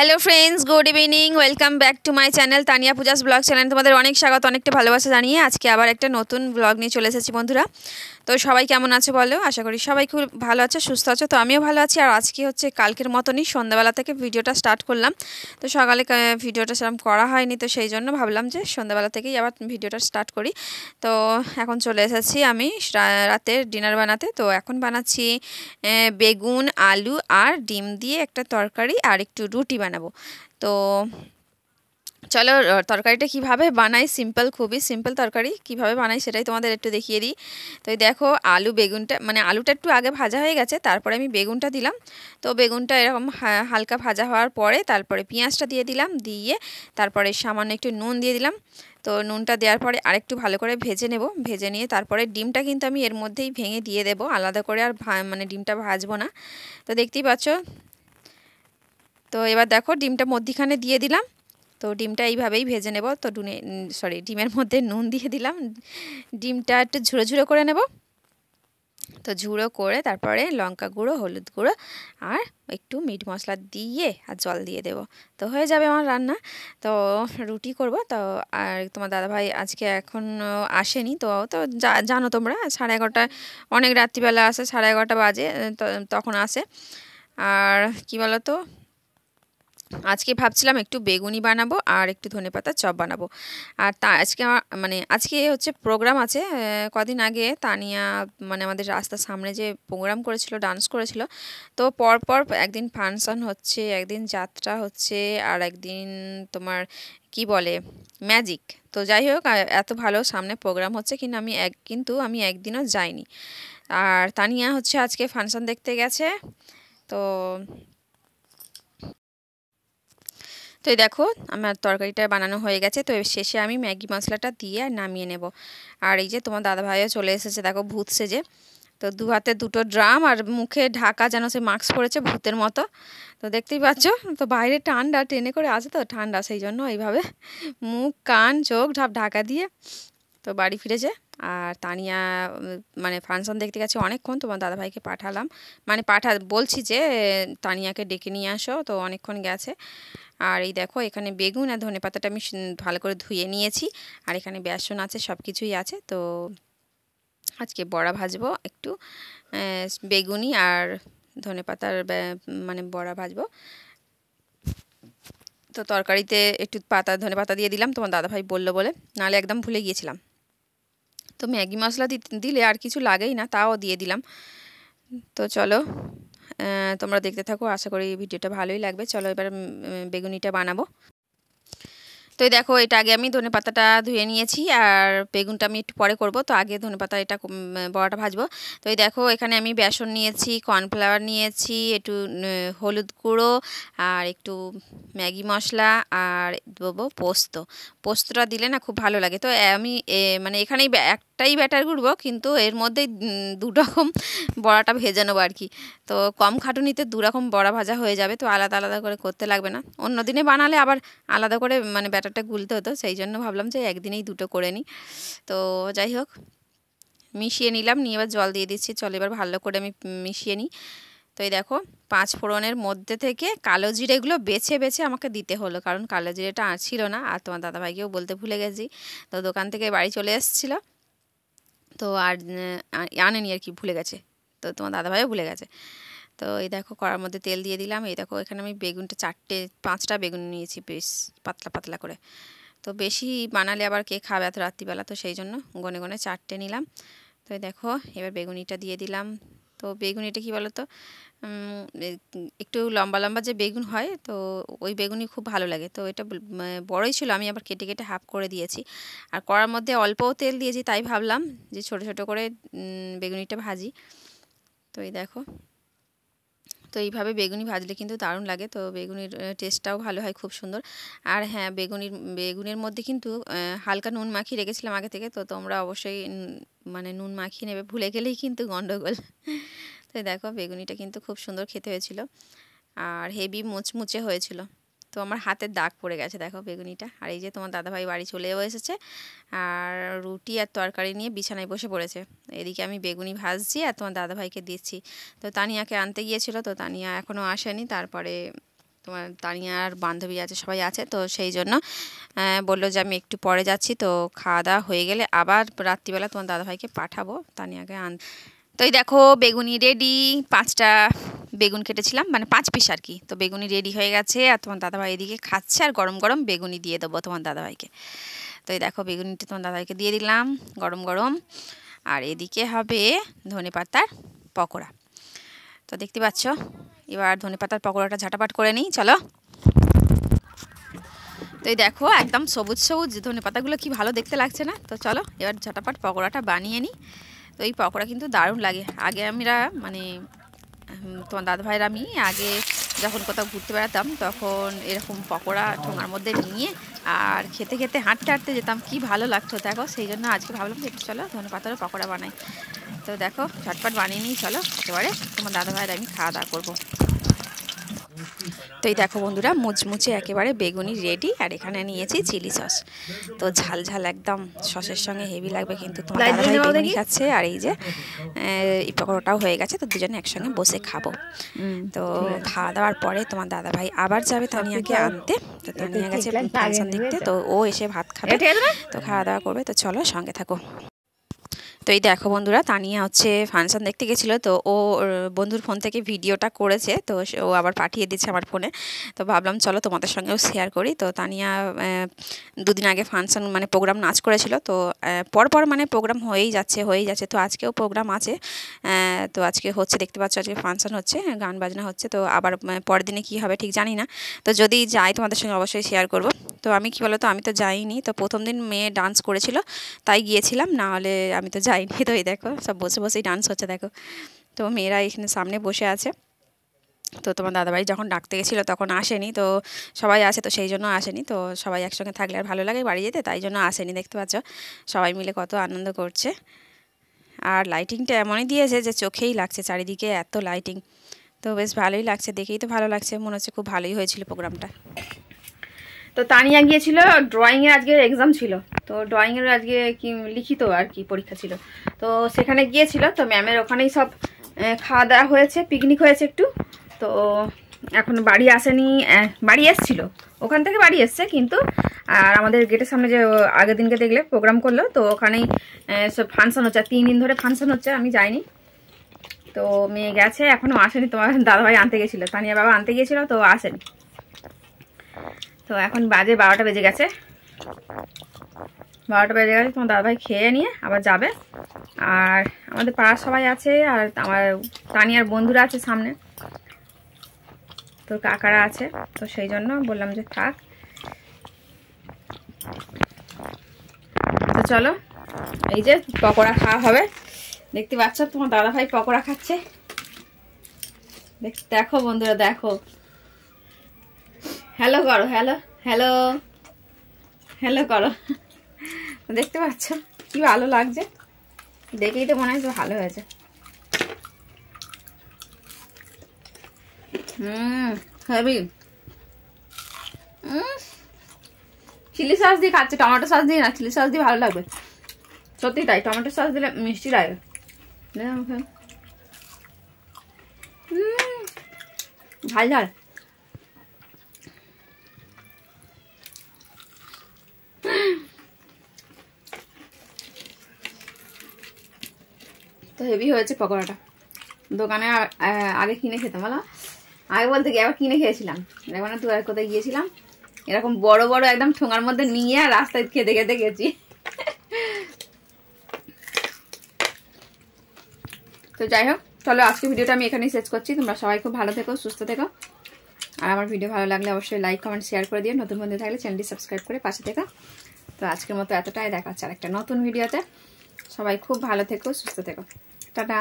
Hello friends, good evening. Welcome back to my channel Tania Puja's blog channel. তোমাদের অনেক স্বাগত, অনেকটা ভালোবাসা জানিয়ে আজকে আবার একটা নতুন ব্লগ নিয়ে চলে এসেছি বন্ধুরা। তো সবাই কেমন আছে বলো? আশা করি সবাই খুব ভালো আছে, সুস্থ আছে। তো আমিও ভালো আছি। আর আজকে হচ্ছে কালকের মতনই সন্ধ্যাবেলা থেকে ভিডিওটা স্টার্ট করলাম। তো সকালে ভিডিওটা সেরকম করা হয়নি, তো সেই জন্য ভাবলাম যে সন্ধ্যাবেলা থেকেই আবার ভিডিওটা স্টার্ট করি। তো এখন চলে এসেছি আমি রাতের ডিনার বানাতে। তো এখন বানাচ্ছি বেগুন, আলু আর ডিম দিয়ে একটা তরকারি আর একটু রুটি বানাবো। তো চলো তরকারিটা কিভাবে বানাই, খুবই সিম্পল তরকারি কিভাবে বানাই সেটাই তোমাদের একটু দেখিয়ে দিই। তো এই দেখো, বেগুনটা মানে আলুটা একটু আগে ভাজা হয়ে গেছে, তারপরে আমি বেগুনটা দিলাম। তো বেগুনটা এরকম হালকা ভাজা হওয়ার পরে তারপরে পেঁয়াজটা দিয়ে দিলাম, দিয়ে তারপরে সামান্য একটু নুন দিয়ে দিলাম। তো নুনটা দেওয়ার পরে আরেকটু ভালো করে ভেজে নেব। ভেজে নিয়ে তারপরে ডিমটা কিন্তু আমি এর মধ্যেই ভেঙে দিয়ে দেবো, আলাদা করে আর মানে ডিমটা ভাজবো না। তো দেখতেই পাচ্ছ। তো এবার দেখো ডিমটা মধ্যিখানে দিয়ে দিলাম। তো ডিমটা এইভাবেই ভেজে নেব। তো ডিমের মধ্যে নুন দিয়ে দিলাম। ডিমটা একটু ঝুড়ো ঝুড়ো করে নেব। তো ঝুড়ো করে তারপরে লঙ্কা গুঁড়ো, হলুদ গুঁড়ো আর একটু মিট মশলা দিয়ে আর জল দিয়ে দেব। তো হয়ে যাবে আমার রান্না। তো রুটি করব। তো আর তোমার দাদাভাই আজকে এখন আসেনি। তো তো জানো তোমরা 11:30, অনেক রাত্রিবেলা আসে, 11:30 বাজে তখন আসে। আর কি বলো তো, আজকে ভাবছিলাম একটু বেগুনি বানাবো আর একটু ধনেপাতার চপ বানাবো। আর আজকে আমার আজকে হচ্ছে প্রোগ্রাম আছে। কদিন আগে তানিয়া আমাদের রাস্তার সামনে যে প্রোগ্রাম করেছিল, ডান্স করেছিল। তো পরপর একদিন ফাংশন হচ্ছে, একদিন যাত্রা হচ্ছে, আর একদিন তোমার কি বলে ম্যাজিক। তো যাই হোক, এত ভালো সামনে প্রোগ্রাম হচ্ছে, কিন্তু আমি একদিনও যাইনি। আর তানিয়া হচ্ছে আজকে ফাংশন দেখতে গেছে। তো তো এই দেখো, আমার তরকারিটা বানানো হয়ে গেছে। তো শেষে আমি ম্যাগি মশলাটা দিয়ে আর নামিয়ে নেব। আর এই যে তোমার দাদাভাইও চলে এসেছে দেখো, ভূত সেজে। তো দু হাতে দুটো ড্রাম আর মুখে ঢাকা, যেন সে মাস্ক পরেছে ভূতের মতো। তো দেখতেই পাচ্ছ। তো বাইরে ঠান্ডা, ট্রেনে করে আসে তো ঠান্ডা, সেই জন্য এইভাবে মুখ, কান, চোখ ঢাকা দিয়ে তো বাড়ি ফিরেছে। আর তানিয়া ফাংশন দেখতে গেছে অনেকক্ষণ। তোমার দাদাভাইকে পাঠালাম, বলছি যে তানিয়াকে ডেকে নিয়ে আসো। তো অনেকক্ষণ গেছে। আর এই দেখো, এখানে বেগুন আর ধনেপাতাটা আমি ভালো করে ধুয়ে নিয়েছি। আর এখানে বেসন আছে, সব কিছুই আছে। তো আজকে বড়া ভাজবো একটু, বেগুনি আর ধনেপাতার বড়া ভাজবো। তো তরকারিতে একটু ধনেপাতা দিয়ে দিলাম, তোমার দাদাভাই বললো বলে, নাহলে একদম ভুলে গিয়েছিলাম। তো ম্যাগি মশলা দিলে আর কিছু লাগেই না, তাও দিয়ে দিলাম। তো চলো, তোমরা দেখতে থাকো, আশা করি ভিডিওটা ভালোই লাগবে। চলো এবার বেগুনিটা বানাবো। তো এই দেখো, এটা আগে আমি ধনেপাতাটা ধুয়ে নিয়েছি, আর বেগুনটা আমি একটু পরে করব। তো আগে ধনেপাতা এটা বড়াটা ভাজবো। তো এই দেখো, এখানে আমি বেসন নিয়েছি, কর্নফ্লাওয়ার নিয়েছি, একটু হলুদ গুঁড়ো আর একটু ম্যাগি মশলা, আর দেবো পোস্তটা দিলে না খুব ভালো লাগে। তো আমি এখানেই একটাই ব্যাটার গুঁড়বো, কিন্তু এর মধ্যেই দুরকম বড়াটা ভেজে নেবো আর কি। তো কম খাটুনিতে দুরকম বড়া ভাজা হয়ে যাবে। তো আলাদা আলাদা করে করতে লাগবে না। অন্য দিনে বানালে আবার আলাদা করে ব্যাটারটা গুলতে হতো, সেই জন্য ভাবলাম যে একদিনেই দুটো করে নিই। তো যাই হোক, মিশিয়ে নিলাম, নিয়ে এবার জল দিয়ে দিচ্ছি। চল এবার ভালো করে আমি মিশিয়ে নিই। তো এই দেখো, 5 ফোড়নের মধ্যে থেকে কালো জিরেগুলো বেছে বেছে আমাকে দিতে হলো, কারণ কালো জিরেটা ছিল না। আর তোমার দাদাভাইকেও বলতে ভুলে গেছি, তো দোকান থেকে বাড়ি চলে এসেছিলো, তো আর আনেনি আর কি, ভুলে গেছে। তো তোমার দাদাভাইও ভুলে গেছে। তো এই দেখো, কড়ার মধ্যে তেল দিয়ে দিলাম। এই দেখো, এখানে আমি বেগুনটা 5টা বেগুন নিয়েছি, বেশ পাতলা পাতলা করে। তো বেশি বানালে আবার কে খাবে এত রাত্রিবেলা, তো সেই জন্য গনে গনে 4টে নিলাম। তো এই দেখো, এবার বেগুনিটা দিয়ে দিলাম। তো বেগুনিটা কী বলো তো, একটু লম্বা লম্বা যে বেগুন হয়, তো ওই বেগুনি খুব ভালো লাগে। তো এটা বড়ই ছিল, আমি আবার কেটে কেটে হাফ করে দিয়েছি। আর কড়ার মধ্যে অল্পও তেল দিয়েছি, তাই ভাবলাম যে ছোট ছোট করে বেগুনিটা ভাজি। তো এই দেখো, তো এইভাবে বেগুনি ভাজলে কিন্তু দারুণ লাগে। তো বেগুনির টেস্টটাও ভালো হয়, খুব সুন্দর। আর হ্যাঁ, বেগুনের মধ্যে কিন্তু হালকা নুন মাখিয়ে রেখেছিলাম আগে থেকে। তো তোমরা অবশ্যই নুন মাখিয়ে নেবে, ভুলে গেলেই কিন্তু গন্ডগোল। তো দেখো, বেগুনিটা কিন্তু খুব সুন্দর খেতে হয়েছিল, আর হেভি মুচমুচে হয়েছিল। তো আমার হাতের দাগ পড়ে গেছে দেখো বেগুনিটা। আর এই যে তোমার দাদাভাই বাড়ি চলেও এসেছে, আর রুটি আর তরকারি নিয়ে বিছানায় বসে পড়েছে। এদিকে আমি বেগুনি ভাজছি আর তোমার দাদাভাইকে দিচ্ছি। তো তানিয়াকে আনতে গিয়েছিল, তো তানিয়া এখনও আসেনি। তারপরে তোমার তানিয়ার বান্ধবী আছে, সবাই আছে, তো সেই জন্য বললো যে আমি একটু পরে যাচ্ছি, তো খাওয়া দাওয়া হয়ে গেলে আবার রাত্রিবেলা তোমার দাদাভাইকে পাঠাবো তানিয়াকে তো এই দেখো বেগুনি রেডি, 5টা বেগুন কেটেছিলাম, মানে 5 পিস আর কি। তো বেগুনি রেডি হয়ে গেছে, আর তোমার দাদাভাই এদিকে খাচ্ছে, আর গরম গরম বেগুনি দিয়ে দেবো তোমার দাদাভাইকে। তো এই দেখো বেগুনিটা তোমার দাদাভাইকে দিয়ে দিলাম গরম গরম, আর এদিকে হবে ধনেপাতার পকোড়া। তো দেখতে পাচ্ছ, এবার ধনেপাতার পকোড়াটা ঝাটাপাট করে নিই, চলো। তো এই দেখো একদম সবুজ সবুজ ধনেপাতাগুলো কি ভালো দেখতে লাগছে না? তো চলো এবার ঝাটাপাট পকোড়াটা বানিয়ে নিই। তো এই পকোড়া কিন্তু দারুণ লাগে। আগে আমরা মানে তোমার দাদাভাইয়ের আমি আগে যখন কোথাও ঘুরতে বেড়াতাম তখন এরকম পকোড়া ঠোঙার মধ্যে নিয়ে আর খেতে খেতে হাঁটতে হাঁটতে যেতাম, কি ভালো লাগতো দেখো। সেই জন্য আজকে ভাবলাম যে একটু চলো ধনেপাতারও পকোড়া বানাই। তো দেখো ঝটপট বানিয়ে নিই, চলো একেবারে তোমার দাদাভাইয়ের আমি খাওয়া দাওয়া করবো। তো এই দেখো বন্ধুরা মুচমুচে একেবারে বেগুনি রেডি, আর এখানে নিয়েছি চিলি সস। তো ঝাল ঝাল একদম সসের সঙ্গে হেভি লাগবে কিন্তু। তোমার দাদাভাই বেগুনি খাচ্ছে, আর এই যে এই পকোড়াটাও হয়ে গেছে, তো দুজনে একসঙ্গে বসে খাবো। তো খাওয়া দাওয়ার পরে তোমার দাদাভাই আবার যাবে তানিয়াকে আনতে। তো তানিয়া গেছে ফাংশন দেখতে, তো ও এসে ভাত খাবে, তো খাওয়া দাওয়া করবে। তো চলো সঙ্গে থাকো। তো এই দেখো বন্ধুরা তানিয়া হচ্ছে ফাংশন দেখতে গেছিলো, তো ও বন্ধুর ফোন থেকে ভিডিওটা করেছে, তো ও আবার পাঠিয়ে দিচ্ছে আমার ফোনে। তো ভাবলাম চলো তোমাদের সঙ্গেও শেয়ার করি। তো তানিয়া 2 দিন আগে ফাংশন মানে প্রোগ্রাম নাচ করেছিল, তো পরপর মানে প্রোগ্রাম হয়েই যাচ্ছে। তো আজকেও প্রোগ্রাম আছে, তো আজকে হচ্ছে, দেখতে পাচ্ছ আজকে ফাংশন হচ্ছে, গান বাজনা হচ্ছে। তো আবার পরের দিনে কী হবে ঠিক জানি না, তো যদি যাই তোমাদের সঙ্গে অবশ্যই শেয়ার করব। তো আমি কি বলতো, আমি তো যাইনি, তো প্রথম দিন মেয়ে ডান্স করেছিল তাই গিয়েছিলাম, না হলে আমি তো যাইনি। তো এই দেখো সব বসে বসেই ডান্স হচ্ছে দেখো। তো মেয়েরা এখানে সামনে বসে আছে। তো তোমার দাদাভাই যখন ডাকতে গেছিলো তখন আসেনি, তো সবাই আসে তো সেই জন্য আসেনি। তো সবাই একসঙ্গে থাকলে আর ভালো লাগে বাড়ি যেতে, তাই জন্য আসেনি। দেখতে পাচ্ছ সবাই মিলে কত আনন্দ করছে, আর লাইটিংটা এমনই দিয়েছে যে চোখেই লাগছে, চারিদিকে এত লাইটিং। তো বেশ ভালোই লাগছে, দেখেই তো ভালো লাগছে, মনে হচ্ছে খুব ভালোই হয়েছিল প্রোগ্রামটা। তো তানিয়া গিয়েছিল ড্রয়িংয়ের, আজকে এক্সাম ছিল, তো ড্রয়িংয়ের আজকে কি লিখিত আর কি পরীক্ষা ছিল, তো সেখানে গিয়েছিল। তো ম্যামের ওখানেই সব খাওয়া দাওয়া হয়েছে, পিকনিক হয়েছে একটু। তো এখন বাড়ি আসেনি, বাড়ি এসছিল, ওখান থেকে বাড়ি এসছে কিন্তু। আর আমাদের গেটের সামনে যে আগের দিনকে দেখলে প্রোগ্রাম করলো, তো ওখানেই সব ফাংশন হচ্ছে, 3 দিন ধরে ফাংশন হচ্ছে, আমি যাইনি। তো মেয়ে গেছে, এখনও আসেনি। তোমার দাদাভাই আনতে গেছিলো, তানিয়া বাবা আনতে গিয়েছিল, তো আসেনি। তো এখন বাজে 12টা বেজে গেছে, 12টা বেজে গেছে। তোমার দাদাভাই খেয়ে নিয়ে আবার যাবে। আর আমাদের পাড়ার সবাই আছে, আর আমার তানিয়ার বন্ধুরা আছে সামনে, তো কাকারা আছে, তো সেই জন্য বললাম যে থাক। তো চলো এই যে পকোড়া খাওয়া হবে, দেখতে পাচ্ছ তোমার দাদাভাই পকোড়া খাচ্ছে। দেখো বন্ধুরা দেখো, হ্যালো করো, হ্যালো হ্যালো হ্যালো করো। দেখতে পাচ্ছ কি ভালো লাগছে, দেখেই তো মনে হয় ভালো হয়েছে। হেভি। চিলি সস দিয়ে খাচ্ছে, টমেটো সস দিয়ে না, চিলি সস দিয়ে ভালো লাগবে সত্যি তাই, টমেটো সস দিলে মিষ্টি লাগে। ঝাল ঝাল। তো হেভি হয়েছে পকোড়াটা। দোকানে আগে কিনে খেতাম, বলো আগে বলতে গিয়ে আবার কিনে খেয়েছিলাম, এখন তো আর কোথায় গিয়েছিলাম, এরকম বড় বড় একদম ঠোঙার মধ্যে নিয়ে আর রাস্তায় খেতে খেতে গেছি। তো যাই হোক চলো আজকে ভিডিওটা আমি এখানেই শেষ করছি। তোমরা সবাই খুব ভালো থেকো, সুস্থ থেকো, আর আমার ভিডিও ভালো লাগলে অবশ্যই লাইক কমেন্ট শেয়ার করে দিও। নতুন বন্ধু থাকলে চ্যানেলটি সাবস্ক্রাইব করে পাশে থেকো। তো আজকের মতো এতটাই, দেখা হচ্ছে আর একটা নতুন ভিডিওতে। সবাই খুব ভালো থেকো, সুস্থ থেকো, টাটা।